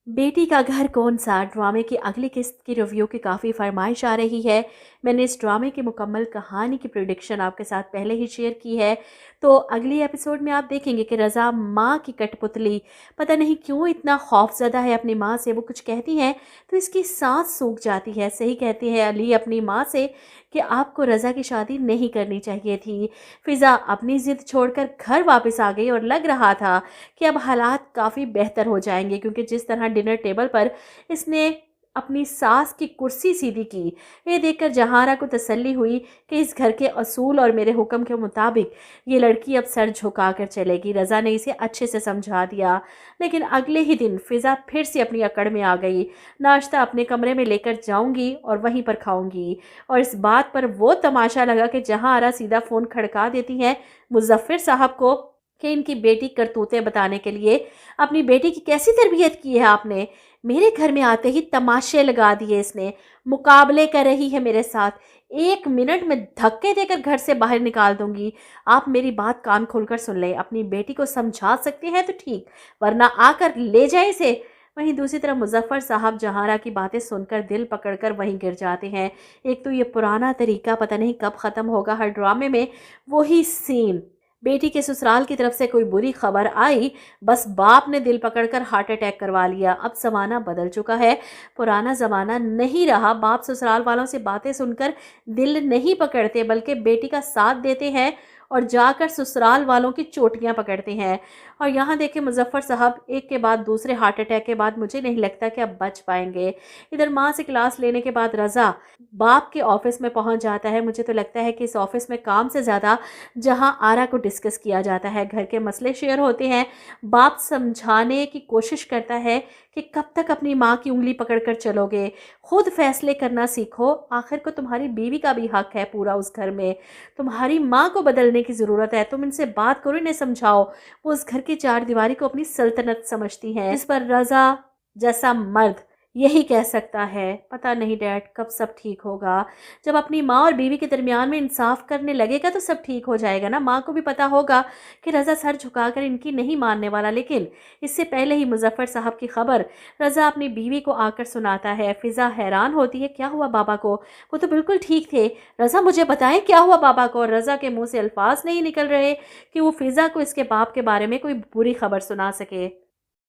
बेटी का घर कौन सा ड्रामे की अगली किस्त की रिव्यू की काफ़ी फरमाइश आ रही है। मैंने इस ड्रामे की मुकम्मल कहानी की प्रिडिक्शन आपके साथ पहले ही शेयर की है। तो अगली एपिसोड में आप देखेंगे कि रज़ा माँ की कठपुतली पता नहीं क्यों इतना खौफज़दा है अपनी माँ से। वो कुछ कहती हैं तो इसकी सांस सूख जाती है। सही कहती है अली अपनी माँ से कि आपको रज़ा की शादी नहीं करनी चाहिए थी। फ़िज़ा अपनी ज़िद छोड़कर घर वापस आ गई और लग रहा था कि अब हालात काफ़ी बेहतर हो जाएंगे, क्योंकि जिस तरह डिनर टेबल पर इसने अपनी सास की कुर्सी सीधी की, ये देखकर जहारा को तसल्ली हुई कि इस घर के असूल और मेरे हुक्म के मुताबिक ये लड़की अब सर झुका कर चलेगी। रज़ा ने इसे अच्छे से समझा दिया। लेकिन अगले ही दिन फ़िज़ा फिर से अपनी अकड़ में आ गई। नाश्ता अपने कमरे में लेकर जाऊंगी और वहीं पर खाऊंगी। और इस बात पर वो तमाशा लगा कि जहारा सीधा फ़ोन खड़का देती हैं मुज़फ़्फ़र साहब को कि इनकी बेटी करतूतें बताने के लिए। अपनी बेटी की कैसी तरबियत की है आपने? मेरे घर में आते ही तमाशे लगा दिए इसने। मुकाबले कर रही है मेरे साथ। 1 मिनट में धक्के देकर घर से बाहर निकाल दूंगी। आप मेरी बात कान खोलकर सुन लें। अपनी बेटी को समझा सकते हैं तो ठीक, वरना आकर ले जाए इसे। वहीं दूसरी तरफ मुज़फ़्फ़र साहब जहारा की बातें सुनकर दिल पकड़कर वहीं गिर जाते हैं। एक तो ये पुराना तरीका पता नहीं कब ख़त्म होगा। हर ड्रामे में वही सीन। बेटी के ससुराल की तरफ से कोई बुरी खबर आई, बस बाप ने दिल पकड़कर हार्ट अटैक करवा लिया। अब ज़माना बदल चुका है, पुराना ज़माना नहीं रहा। बाप ससुराल वालों से बातें सुनकर दिल नहीं पकड़ते, बल्कि बेटी का साथ देते हैं और जाकर ससुराल वालों की चोटियां पकड़ते हैं। और यहाँ देखें मुज़फ़्फ़र साहब एक के बाद दूसरे हार्ट अटैक के बाद मुझे नहीं लगता कि अब बच पाएंगे। इधर माँ से क्लास लेने के बाद रज़ा बाप के ऑफिस में पहुंच जाता है। मुझे तो लगता है कि इस ऑफिस में काम से ज़्यादा जहां आरा को डिस्कस किया जाता है, घर के मसले शेयर होते हैं। बाप समझाने की कोशिश करता है कि कब तक अपनी माँ की उंगली पकड़कर चलोगे, खुद फैसले करना सीखो। आखिर को तुम्हारी बीवी का भी हक है पूरा उस घर में। तुम्हारी माँ को बदलने की ज़रूरत है। तुम इनसे बात करो, इन्हें समझाओ। वो उस घर की चारदीवारी को अपनी सल्तनत समझती हैं, जिस पर रज़ा जैसा मर्द यही कह सकता है पता नहीं डैड कब सब ठीक होगा। जब अपनी माँ और बीवी के दरमियान में इंसाफ करने लगेगा तो सब ठीक हो जाएगा ना। माँ को भी पता होगा कि रज़ा सर झुकाकर इनकी नहीं मानने वाला। लेकिन इससे पहले ही मुज़फ़्फ़र साहब की खबर रज़ा अपनी बीवी को आकर सुनाता है। फ़िज़ा हैरान होती है, क्या हुआ बाबा को? वो तो बिल्कुल ठीक थे। रज़ा मुझे बताएं क्या हुआ बाबा को? और रज़ा के मुँह से अल्फाज नहीं निकल रहे कि वो फ़िज़ा को इसके बाप के बारे में कोई बुरी खबर सुना सके।